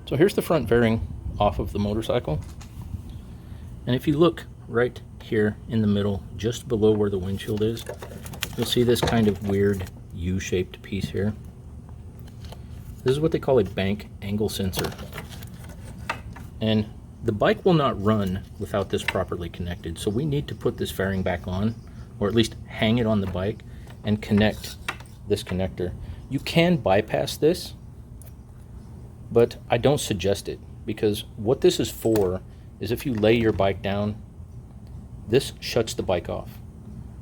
So here's the front fairing off of the motorcycle. And if you look right here in the middle, just below where the windshield is, you'll see this kind of weird U-shaped piece here. This is what they call a bank angle sensor. And the bike will not run without this properly connected. So we need to put this fairing back on, or at least hang it on the bike and connect this connector. You can bypass this, but I don't suggest it, because what this is for is if you lay your bike down, this shuts the bike off.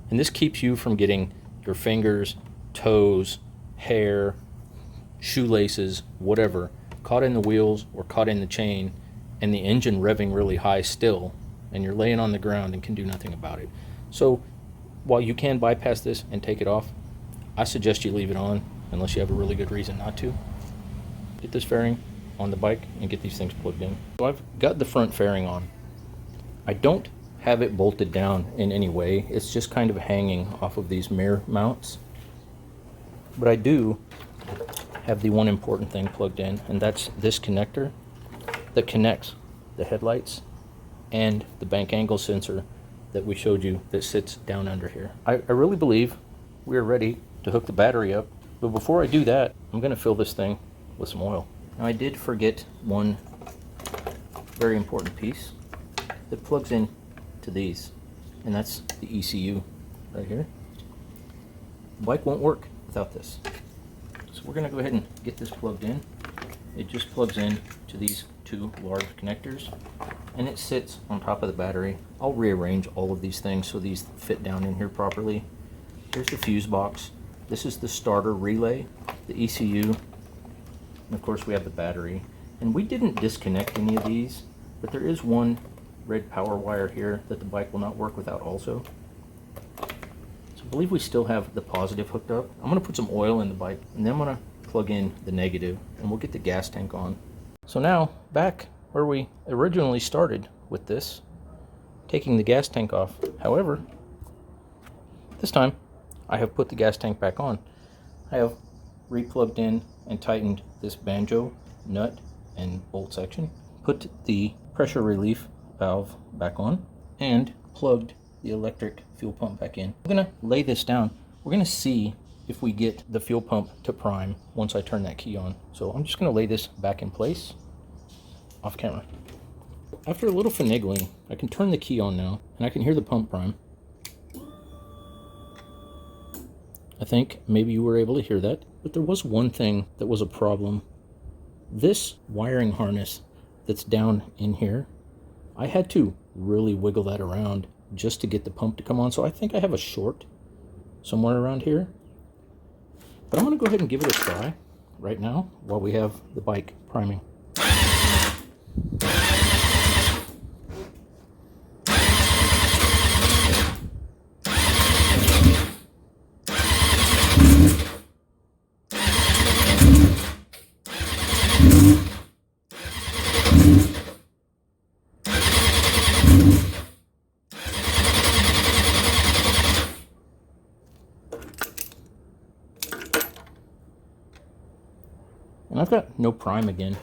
And this keeps you from getting your fingers, toes, hair, shoelaces, whatever, caught in the wheels or caught in the chain, and the engine revving really high still, and you're laying on the ground and can do nothing about it. So while you can bypass this and take it off, I suggest you leave it on unless you have a really good reason not to. Get this fairing on the bike and get these things plugged in. So I've got the front fairing on. I don't have it bolted down in any way. It's just kind of hanging off of these mirror mounts. But I do have the one important thing plugged in, and that's this connector that connects the headlights and the bank angle sensor that we showed you that sits down under here. I really believe we're ready to hook the battery up, but before I do that, I'm going to fill this thing with some oil. Now, I did forget one very important piece that plugs in to these, and that's the ECU right here. The bike won't work without this. So we're going to go ahead and get this plugged in. It just plugs in to these two large connectors, and it sits on top of the battery. I'll rearrange all of these things so these fit down in here properly. Here's the fuse box. This is the starter relay, the ECU, and of course we have the battery. And we didn't disconnect any of these, but there is one red power wire here that the bike will not work without also. So I believe we still have the positive hooked up. I'm going to put some oil in the bike, and then I'm going to plug in the negative, and we'll get the gas tank on. So now, back where we originally started with this, taking the gas tank off. However, this time I have put the gas tank back on. I have replugged in and tightened this banjo nut and bolt section, put the pressure relief valve back on, and plugged the electric fuel pump back in. I'm gonna lay this down. We're gonna see if we get the fuel pump to prime once I turn that key on. So I'm just gonna lay this back in place off camera. After a little finagling, I can turn the key on now, and I can hear the pump prime. I think maybe you were able to hear that, but there was one thing that was a problem. This wiring harness that's down in here, I had to really wiggle that around just to get the pump to come on. So I think I have a short somewhere around here. But I'm going to go ahead and give it a try right now while we have the bike priming. And I've got no prime again.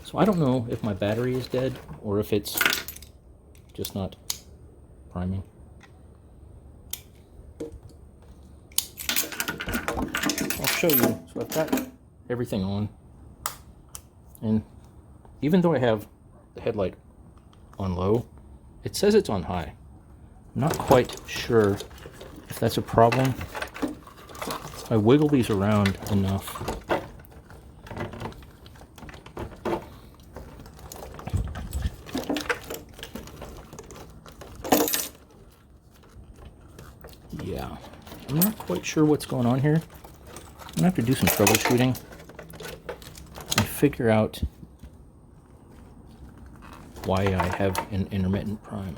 So I don't know if my battery is dead or if it's just not priming. I'll show you. So I've got everything on. And even though I have the headlight on low, it says it's on high. I'm not quite sure if that's a problem. I wiggle these around enough. Yeah, I'm not quite sure what's going on here. I'm gonna have to do some troubleshooting and figure out why I have an intermittent prime.